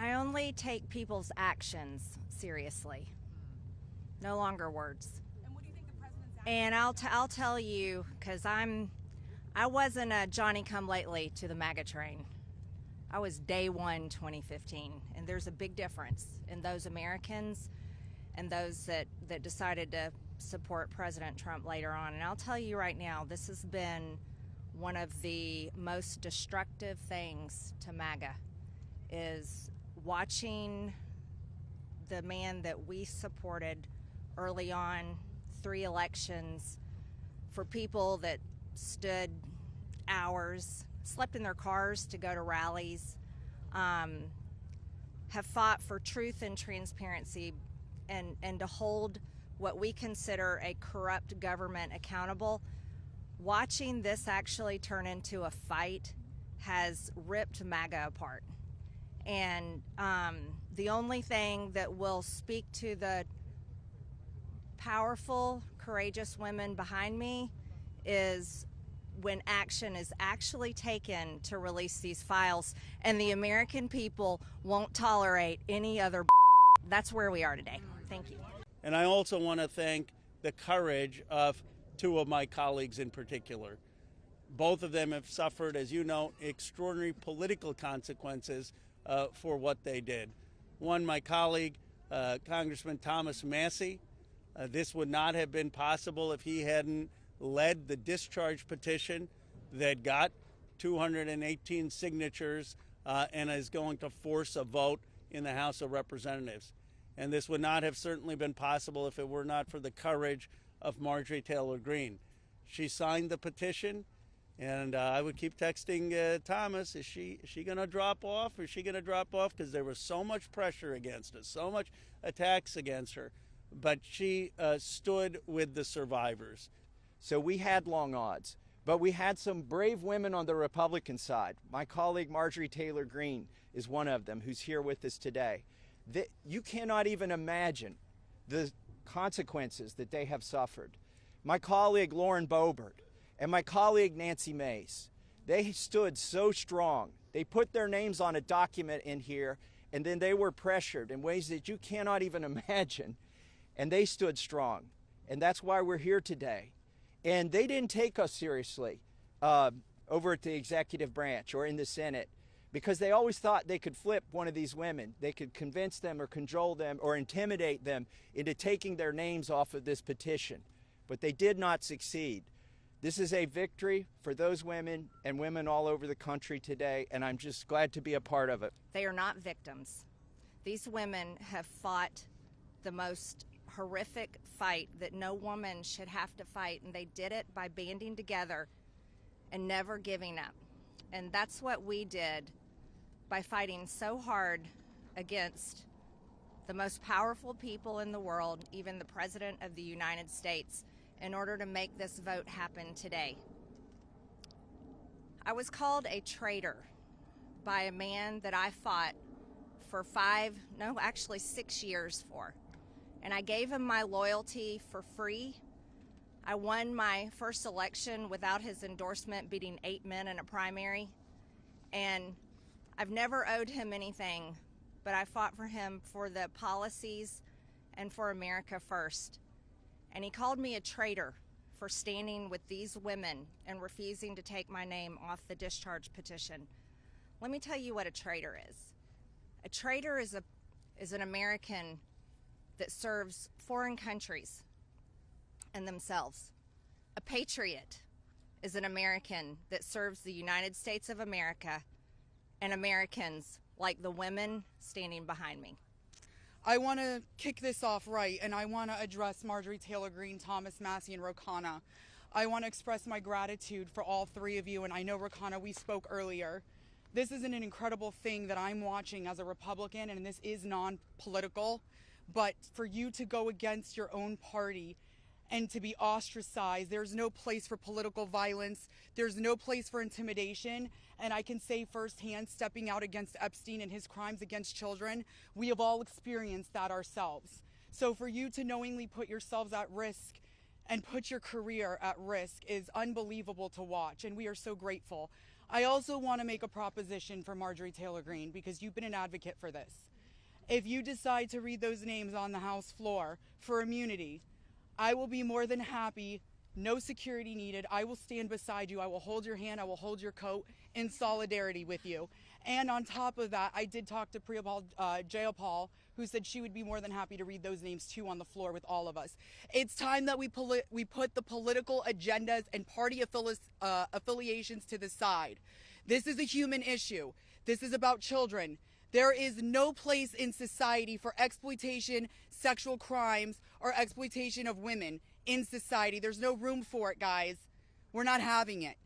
I only take people's actions seriously, no longer words. And what do you think the president's actions? And I'll tell you, because I wasn't a Johnny-come-lately to the MAGA train. I was day one 2015, and there's a big difference in those Americans and those that decided to support President Trump later on. And I'll tell you right now, this has been one of the most destructive things to MAGA, is watching the man that we supported early on, 3 elections, for people that stood hours, slept in their cars to go to rallies, have fought for truth and transparency, and to hold what we consider a corrupt government accountable. Watching this actually turn into a fight has ripped MAGA apart. And the only thing that will speak to the powerful, courageous women behind me is when action is actually taken to release these files, and the American people won't tolerate any other. That's where we are today. Thank you. And I also want to thank the courage of 2 of my colleagues in particular. Both of them have suffered, as you know, extraordinary political consequences for what they did. One, my colleague, Congressman Thomas Massie. This would not have been possible if he hadn't led the discharge petition that got 218 signatures and is going to force a vote in the House of Representatives. And this would not have certainly been possible if it were not for the courage of Marjorie Taylor Greene. She signed the petition, and I would keep texting Thomas, is she going to drop off? Is she going to drop off? Because there was so much pressure against us, so much attacks against her. But she stood with the survivors. So we had long odds, but we had some brave women on the Republican side. My colleague Marjorie Taylor Greene is one of them, who's here with us today. You cannot even imagine the consequences that they have suffered. My colleague Lauren Boebert and my colleague Nancy Mace, they stood so strong. They put their names on a document in here, and then they were pressured in ways that you cannot even imagine, and they stood strong. And that's why we're here today. And they didn't take us seriously over at the executive branch or in the Senate, because they always thought they could flip one of these women. They could convince them or cajole them or intimidate them into taking their names off of this petition. But they did not succeed. This is a victory for those women and women all over the country today, and I'm just glad to be a part of it. They are not victims. These women have fought the most horrific fight that no woman should have to fight, and they did it by banding together and never giving up. And that's what we did by fighting so hard against the most powerful people in the world, even the President of the United States, in order to make this vote happen today. I was called a traitor by a man that I fought for 6 years for. And I gave him my loyalty for free. I won my first election without his endorsement, beating 8 men in a primary. And I've never owed him anything, but I fought for him for the policies and for America first. And he called me a traitor for standing with these women and refusing to take my name off the discharge petition. Let me tell you what a traitor is. A traitor is an American that serves foreign countries and themselves. A patriot is an American that serves the United States of America and Americans like the women standing behind me. I want to kick this off right, and I want to address Marjorie Taylor Greene, Thomas Massie, and Khanna. I want to express my gratitude for all 3 of you, and I know, Khanna, we spoke earlier. This is an incredible thing that I'm watching as a Republican, and this is non-political. But for you to go against your own party and to be ostracized, there's no place for political violence. There's no place for intimidation. And I can say firsthand, stepping out against Epstein and his crimes against children, we have all experienced that ourselves. So for you to knowingly put yourselves at risk and put your career at risk is unbelievable to watch, and we are so grateful. I also want to make a proposition for Marjorie Taylor Greene, because you've been an advocate for this. If you decide to read those names on the House floor for immunity, I will be more than happy. No security needed. I will stand beside you. I will hold your hand. I will hold your coat in solidarity with you. And on top of that, I did talk to Jayapal, who said she would be more than happy to read those names too on the floor with all of us. It's time that we put the political agendas and party affiliations to the side. This is a human issue. This is about children. There is no place in society for exploitation, sexual crimes, or exploitation of women in society. There's no room for it, guys. We're not having it.